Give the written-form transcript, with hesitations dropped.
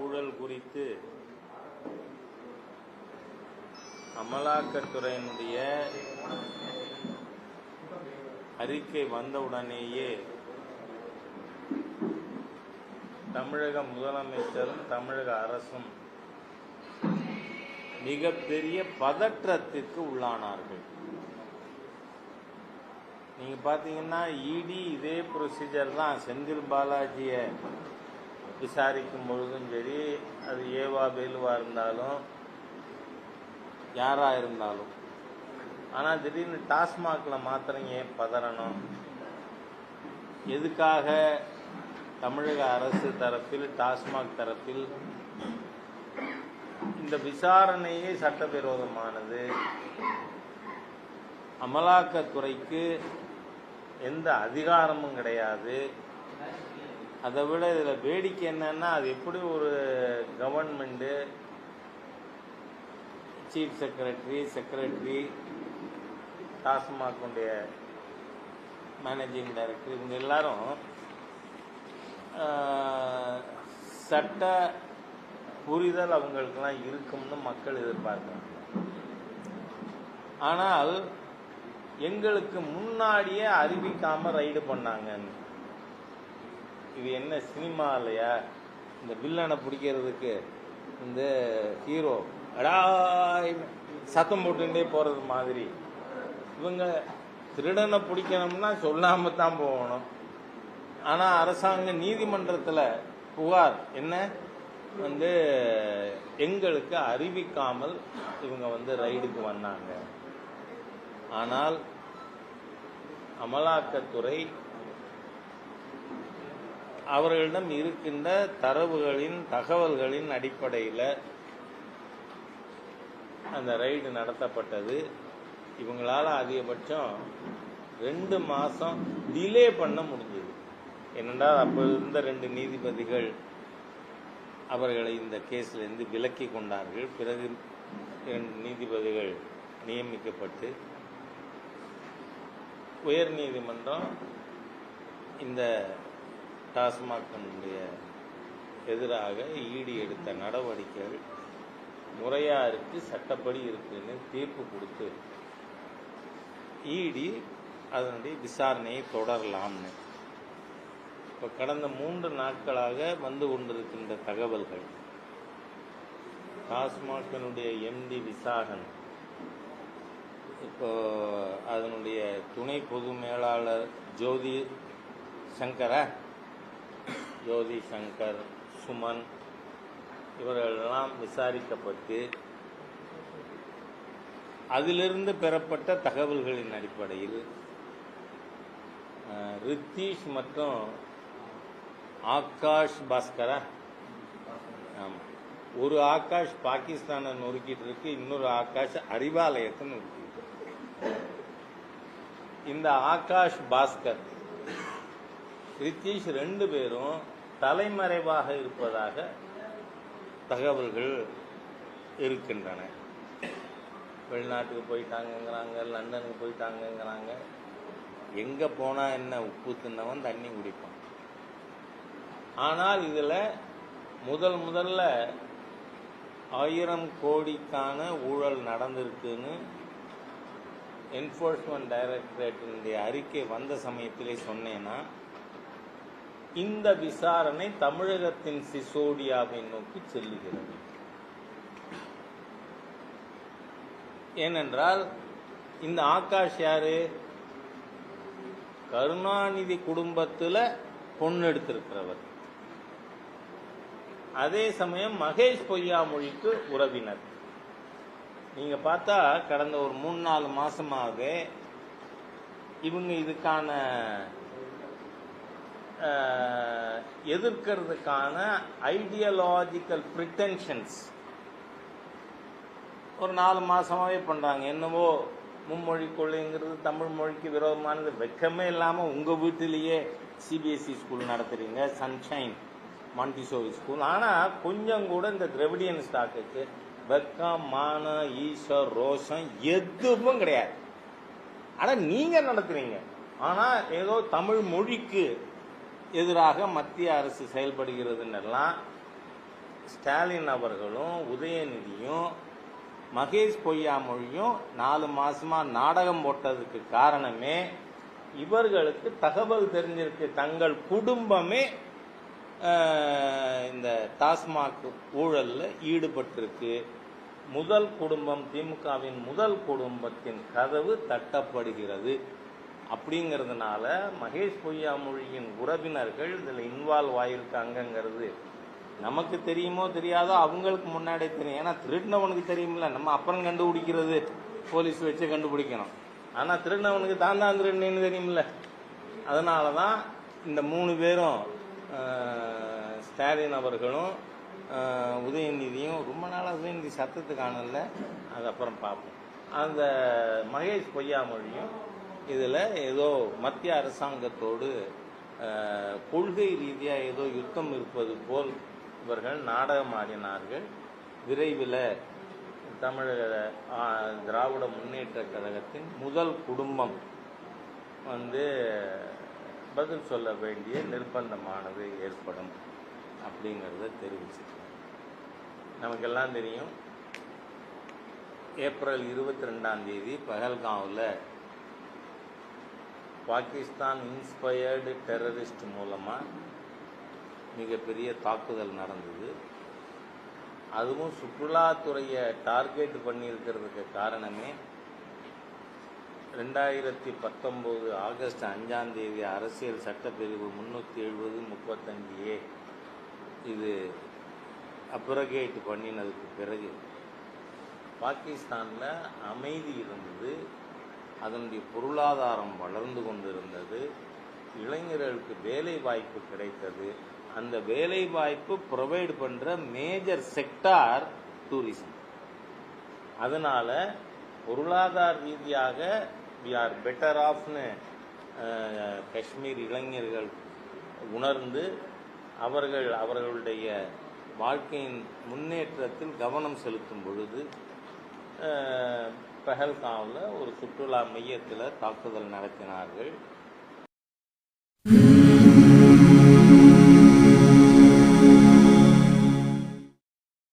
ஊழல் குறித்து அமலாக்கத்துறையினுடைய அறிக்கை வந்தவுடனேயே தமிழக முதலமைச்சரும் தமிழக அரசும் மிகப்பெரிய பதற்றத்திற்கு உள்ளானார்கள். நீங்க பாத்தீங்கன்னா இடி இதே ப்ரொசீஜர் தான் செந்தில் பாலாஜியை விசாரிக்கும் பொழுதும் சரி, அது ஏவா வேலுவா இருந்தாலும் யாரா இருந்தாலும். ஆனால் திடீர்னு டாஸ்மாக்ல மாத்திரம் ஏன் பதறணும்? எதுக்காக தமிழக அரசு தரப்பில் டாஸ்மாக் தரப்பில் இந்த விசாரணையே சட்டவிரோதமானது, அமலாக்கத்துறைக்கு எந்த அதிகாரமும் கிடையாது. அதை விட இதில் வேடிக்கை என்னன்னா, அது எப்படி ஒரு கவர்மெண்ட்டு சீஃப் செக்ரட்டரி டாஸ்மாகுடைய மேனேஜிங் டைரக்டர் இவங்க எல்லாரும் சட்ட புரிதல் அவங்களுக்கெல்லாம் இருக்கும்னு மக்கள் எதிர்பார்க்குறாங்க. ஆனால் எங்களுக்கு முன்னாடியே அறிவிக்காம ரைடு பண்ணாங்கன்னு. இது என்ன சினிமா இல்லையா? இந்த வில்லனை பிடிக்கிறதுக்கு இந்த ஹீரோ அடா சத்தம் போட்டுட்டே போறது மாதிரி இவங்க திருடனை பிடிக்கணும்னா சொல்லாம தான் போகணும். ஆனா அரசாங்க நீதிமன்றத்தில் புகார் என்ன எங்களுக்கு அறிவிக்காமல் இவங்க ரைடுக்கு வந்தாங்க. ஆனால் அமலாக்கத்துறை அவர்களிடம் இருக்கின்ற தகவல்களின் அடிப்படையில் அந்த ரைடு நடத்தப்பட்டது. இவங்களால அதிகபட்சம் 2 மாசம் டிலே பண்ண முடிஞ்சது. ஏனென்றால் அப்போ இருந்த 2 நீதிபதிகள் அவர்களை இந்த கேஸிலிருந்து விலக்கி கொண்டார்கள். பிறகு 2 நீதிபதிகள் நியமிக்கப்பட்டு உயர் நீதிமன்றம் இந்த டாஸ்மாகினுடைய எதிராக இடி எடுத்த நடவடிக்கைகள் முறையா இருக்கு, சட்டப்படி இருக்குன்னு தீர்ப்பு கொடுத்து இடி அதனுடைய விசாரணையை தொடரலாம்னு இப்போ கடந்த 3 நாட்களாக வந்து கொண்டிருக்கின்ற தகவல்கள், டாஸ்மாகினுடைய எம்டி விசாகன், இப்போ அதனுடைய துணை பொது மேலாளர் ஜோதி சங்கர், சுமன் இவர்களெல்லாம் விசாரிக்கப்பட்டு அதிலிருந்து பெறப்பட்ட தகவல்களின் அடிப்படையில் ரித்தீஷ் மற்றும் ஆகாஷ் பாஸ்கரா, ஆமாம், ஒரு ஆகாஷ் பாகிஸ்தானை நொறுக்கிட்டு இருக்கு, இன்னொரு ஆகாஷ் அறிவாலயத்தை நொறுக்கிட்டு இருக்கு. இந்த ஆகாஷ் பாஸ்கர், ரித்தீஷ் 2 பேரும் தலைமறைவாக இருப்பதாக தகவல்கள் இருக்கின்றன. வெளிநாட்டுக்கு போயிட்டாங்கிறாங்க, லண்டனுக்கு போயிட்டாங்கிறாங்க. எங்க போனா என்ன, உப்பு தின்னவன் தண்ணி குடிப்பான். ஆனால் இதுல முதல்ல 1000 கோடிக்கான ஊழல் நடந்திருக்குன்னு என்ஃபோர்ஸ்மெண்ட் டைரக்டரேட்டினுடைய அறிக்கை வந்த சமயத்திலே சொன்னேன்னா, இந்த விசாரணை தமிழகத்தின் சிசோடியாவை நோக்கி செல்லுகிறது. ஏனென்றால் இந்த ஆகாஷ் யாரு? கருணாநிதி குடும்பத்தில் பொண்ணு எடுத்திருக்கிறவர். அதே சமயம் மகேஷ் பொய்யாமொழிக்கு உறவினர். நீங்க பார்த்தா கடந்த ஒரு 3-4 மாசமாக இவங்க இதுக்கான எதிர்க்கிறதுக்கான ஐடியாலஜிக்கல் பிரிட்டென்ஷன்ஸ் ஒரு 4 மாசமாவே பண்றாங்க. என்னவோ மும்மொழி கொள்கைங்கிறது தமிழ் மொழிக்கு விரோதமானது. வெக்கமே இல்லாம உங்க வீட்டிலேயே சிபிஎஸ்இ ஸ்கூல் நடத்துறீங்க, சன்ஷைன் மாண்டிசோரி ஸ்கூல். ஆனா கொஞ்சம் கூட இந்த திராவிடியன் ஸ்டாக்குக்கு வெக்கம், மானம், ஈஸ்வர், ரோஷம் எதுவும் கிடையாது. ஆனா நீங்க நடத்துறீங்க. ஆனால் ஏதோ தமிழ் மொழிக்கு எதிராக மத்திய அரசு செயல்படுகிறதுன்னெல்லாம் ஸ்டாலின் அவர்களும் உதயநிதியும் மகேஷ் பொய்யாமொழியும் 4 மாசமா நாடகம் போட்டதுக்கு காரணமே இவர்களுக்கு தகவல் தெரிஞ்சிருக்கு. தங்கள் குடும்பமே இந்த டாஸ்மாக் ஊழல்ல ஈடுபட்டிருக்கு. முதல் குடும்பம், திமுகவின் முதல் குடும்பத்தின் கதவு தட்டப்படுகிறது. அப்படிங்கிறதுனால மகேஷ் பொய்யாமொழியின் உறவினர்கள் இதில் இன்வால்வ் ஆகியிருக்காங்கங்கிறது நமக்கு தெரியுமோ தெரியாதோ அவங்களுக்கு முன்னாடி தெரியும். ஏன்னா திருடினவனுக்கு தெரியுமில்ல, நம்ம அப்புறம் கண்டுபிடிக்கிறது, போலீஸ் வச்சு கண்டுபிடிக்கணும். ஆனால் திருடினவனுக்கு தான் திருடினு தெரியுமில்ல. அதனால தான் இந்த 3 பேரும் ஸ்டாலின் அவர்களும் உதயநிதியும், ரொம்ப நாளாக உதயநிதி சத்தத்தை காணல, அது அப்புறம் பார்ப்போம். அந்த மகேஷ் பொய்யாமொழியும் இதில் ஏதோ மத்திய அரசாங்கத்தோடு கொள்கை ரீதியாக ஏதோ யுத்தம் இருப்பது போல் இவர்கள் நாடகம் ஆடினார்கள். விரைவில் தமிழக திராவிட முன்னேற்ற கழகத்தின் முதல் குடும்பம் பதில் சொல்ல வேண்டிய நிர்பந்தமானது ஏற்படும் அப்படிங்கிறத தெரிவிச்சிருக்கோம். நமக்கெல்லாம் தெரியும், ஏப்ரல் 22ஆம் தேதி பஹல்காவில் பாகிஸ்தான் இன்ஸ்பயர்டு டெரரிஸ்ட் மூலமாக மிகப்பெரிய தாக்குதல் நடந்தது. அதுவும் சுற்றுலாத்துறையை டார்கெட் பண்ணியிருக்கிறதுக்கு காரணமே 2019 ஆகஸ்ட் 5ஆம் தேதி அரசியல் சட்டப்பிரிவு 370-35A இது அப்ரகேட் பண்ணினதுக்கு பிறகு பாகிஸ்தானில் அமைதி இருந்தது, அதனுடைய பொருளாதாரம் வளர்ந்து கொண்டிருந்தது, இளைஞர்களுக்கு வேலை வாய்ப்பு கிடைத்தது. அந்த வேலை வாய்ப்பு ப்ரொவைட் பண்ணுற மேஜர் செக்டார் டூரிசம். அதனால பொருளாதார ரீதியாக வி ஆர் பெட்டர் ஆஃப்னு காஷ்மீர் இளைஞர்கள் உணர்ந்து அவர்களுடைய வாழ்க்கையின் முன்னேற்றத்தில் கவனம் செலுத்தும் பொழுது பஹல்காமில் ஒரு சுற்றுலா மையத்தில் தாக்குதல் நடத்தினார்கள்.